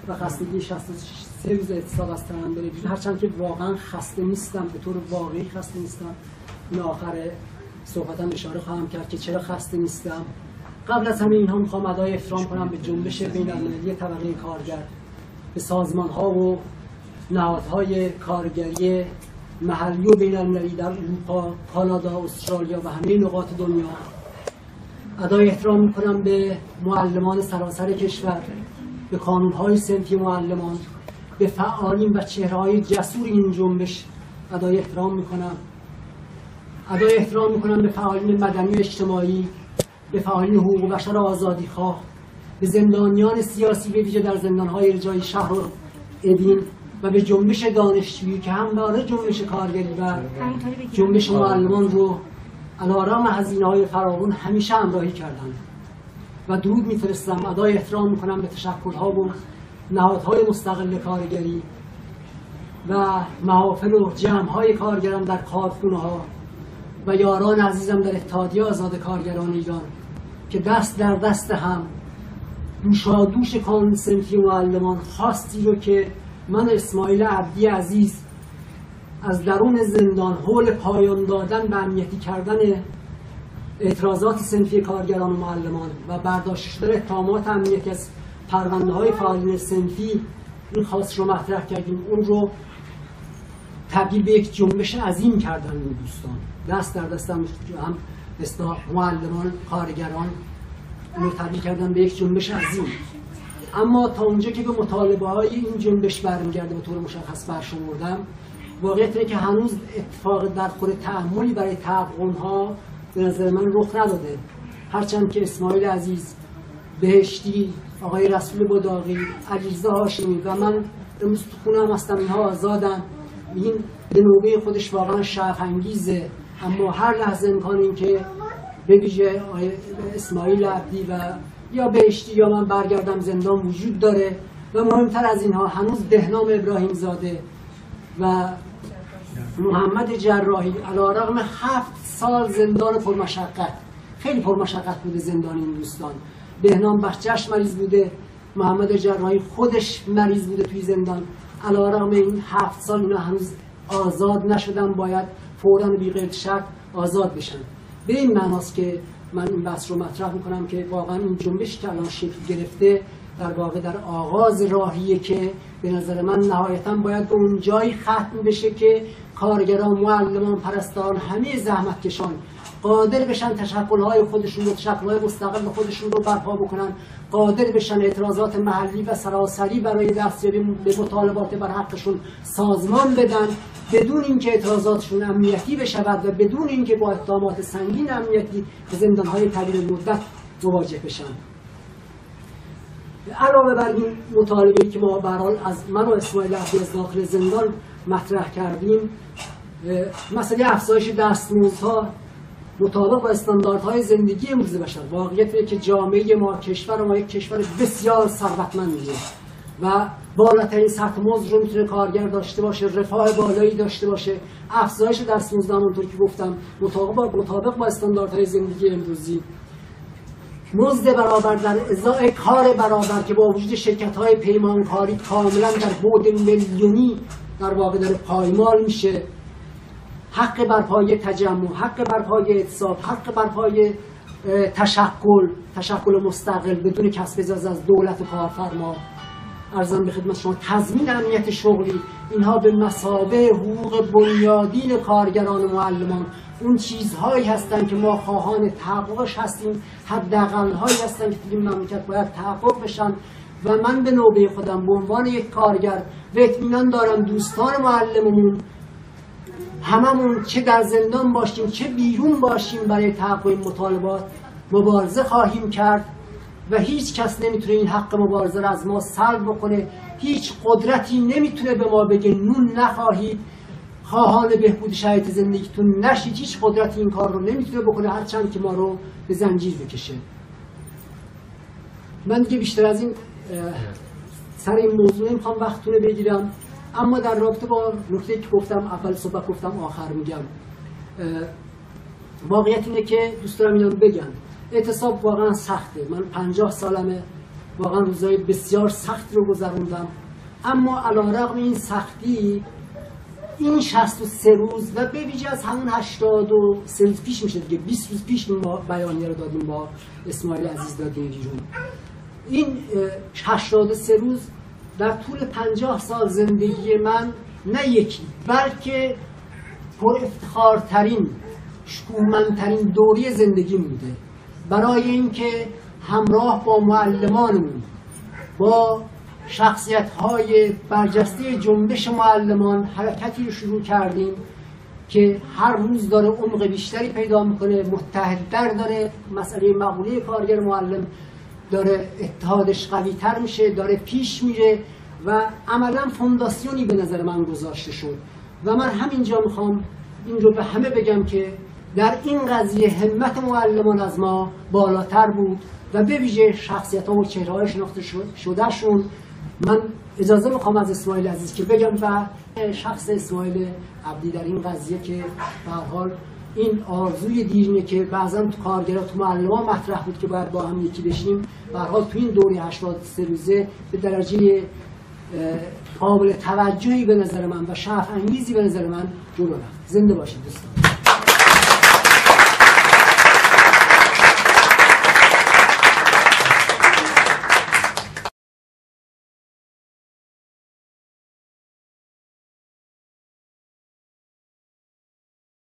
و خستگی 63 روز اعتصاب از تنم بره بیرون، هرچند که واقعا خسته نیستم، به طور واقعی خسته نیستم. این آخر صحبتم اشاره خواهم کرد که چرا خسته نیستم. قبل از همه اینها میخوام ادای احترام کنم به جنبش بین‌المللی طبقه کارگر، به سازمان‌ها و نهادهای کارگری محلی و بین‌المللی در اروپا، کانادا، استرالیا و همه نقاط دنیا. ادای احترام میکنم به معلمان سراسر کشور، به کانون‌های صنفی معلمان، به فعالین و چهره‌های جسور این جنبش ادای احترام میکنم. ادای احترام میکنم به فعالین مدنی و اجتماعی، به فعالین حقوق بشر و آزادیخواه، به زندانیان سیاسی به ویژه در زندان‌های ارجاعی شهر و اوین و به جنبش دانشجویی که همواره جنبش کارگری و جنبش معلمان رو علی‌رغم هزینه‌های فراوان همیشه همراهی کردند. و درود میفرستم، ادای احترام میکنم به تشکل‌ها و نهادهای مستقل کارگری و محافل و جمع‌های کارگران در کارخونه‌ها و یاران عزیزم در اتحادیه آزاد کارگران ایران که دست در دست هم دوشادوش کانون صنفی معلمان خواستی رو که من اسماعیل عبدی عزیز از درون زندان حول پایان دادن به امنیتی کردن اعتراضات صنفی کارگران و معلمان و برداشت شدن اتهامات امنیتی از پرونده‌های فعالین صنفی این خواست رو مطرح کردیم، اون رو تبدیل به یک جنبش عظیم کردن این دوستان. دست در دست هم معلمان، کارگران رو تبدیل کردن به یک جنبش عظیم. اما تا اونجا که به مطالبه‌های این جنبش برمیگرده به طور مشخص برشمردم، واقعیت اینه که هنوز اتفاق در خور تأملی برای تعاون‌ها به نظر من رخ نداده. هرچند که اسماعیل عزیز، بهشتی، آقای رسول بداغی، علیرضا هاشمی و من امروز تو خونه‌ام هستم، اینها آزادن. این به نوبه خودش واقعا شرف انگیزه، اما هر لحظه امکان این که به ویژه اسماعیل عبدی و یا بهشتی یا من برگردم زندان وجود داره. و مهمتر از اینها هنوز بهنام ابراهیم زاده و محمد جراحی علی‌رغم 7 سال زندان پرمشقت، خیلی پرمشقت بوده زندان این دوستان، بهنام بخچش مریض بوده، محمد جراحی خودش مریض بوده توی زندان، علی‌رغم این 7 سال اینا هنوز آزاد نشدن، باید فوراً بی غیر شک آزاد بشن. به این معناست که من این بحث رو مطرح میکنم که واقعا این جنبش که الان شکل گرفته در واقع در آغاز راهیه که به نظر من نهایتاً باید به اون جایی ختم بشه که کارگران، معلمان، پرستاران، همه زحمتکشان قادر بشن تشکل‌های خودشون و تشکل‌های مستقل خودشون رو برپا بکنن، قادر بشن اعتراضات محلی و سراسری برای دستیابی به مطالبات بر حقشون سازمان بدن، بدون اینکه اعتراضاتشون امنیتی بشود و بدون اینکه با اتهامات سنگین امنیتی به زندان‌های طویل مدت مواجه بشن. علاوه بر این مطالبه‌ای که ما به هر حال از من و اسماعیل عبدی از داخل زندان مطرح کردیم، مسئله افزایش دستمزدها مطابق با استانداردهای زندگی امروز بشر. واقعیت اینه که جامعه ما، کشور ما یک کشور بسیار ثروتمندیه و بالاترین سطح مزد رو میتونه کارگر داشته باشه، رفاه بالایی داشته باشه. افزایش دستمزد همونطور که گفتم مطابق با استانداردهای زندگی امروزی، مزد برابر در ازای کار برابر که با وجود شرکت‌های پیمانکاری کاملا در بعد میلیونی در واقع داره پایمال میشه، حق برپای تجمع، حق برپای اعتصاب، حق برپای تشکل مستقل بدون کسب اجازه از دولت و کارفرما، عرضم به خدمت شما تضمین امنیت شغلی، اینها به مثابه حقوق بنیادین کارگران و معلمان اون چیزهایی هستند که ما خواهان تحققش هستیم، حداقل‌هایی هستند که توی مملکت باید تحقق بشن. و من به نوبه خودم به عنوان یک کارگر و اطمینان دارم دوستان معلممون هممون چه در زندان باشیم چه بیرون باشیم برای تحقق این مطالبات مبارزه خواهیم کرد و هیچ کس نمیتونه این حق مبارزه را از ما سلب بکنه. هیچ قدرتی نمیتونه به ما بگه نون نخواهید، خواهان بهبود شرایط زندگیتون نشید. هیچ قدرتی این کار رو نمیتونه بکنه، هرچند که ما رو به زنجیر بکشه. من دیگه بیشتر از این سر این موضوع نمیخوام وقتتون رو بگیرم، اما در رابطه با نکته‌ای که گفتم اول صحبت گفتم آخر میگم، واقعیت اینه که دوست دارم اینو بگم، اعتصاب واقعا سخته. من 50 سالمه واقعا روزهای بسیار سخت رو گذروندم، اما علیرغم این سختی این 63 روز و به ویژه از همون 83 روز پیش میشه دیگه، 20 روز پیش ما بیانیه رو دادیم، با اسماعیل عزیز دادیم بیرون. این 83 روز در طول 50 سال زندگی من نه یکی بلکه پر افتخارترین، شکوهمندترین دوره زندگی بوده، برای اینکه همراه با معلمانمون، با شخصیت‌های برجسته جنبش معلمان حرکتی رو شروع کردیم که هر روز داره عمق بیشتری پیدا میکنه، متحدتر داره، مسئله مقوله کارگر معلم داره اتحادش قوی‌تر میشه، داره پیش میره و عملا فونداسیونی به نظر من گذاشته شد. و من همینجا میخوام این رو به همه بگم که در این قضیه همت معلمان از ما بالاتر بود و به ویژه شخصیت‌ها و چهره‌های شناخته شدهشون. من اجازه میخوام از اسماعیل عزیز که بگم و شخص اسماعیل عبدی در این قضیه که به هر حال این آرزوی دیرینه که بعضا تو کارگرها تو معلمان مطرح بود که باید با هم یکی بشیم، به هر حال تو این دوره 83 روزه به درجه قابل توجهی به نظر من و شرف انگیزی به نظر من جلو رفت. زنده باشید دوستان.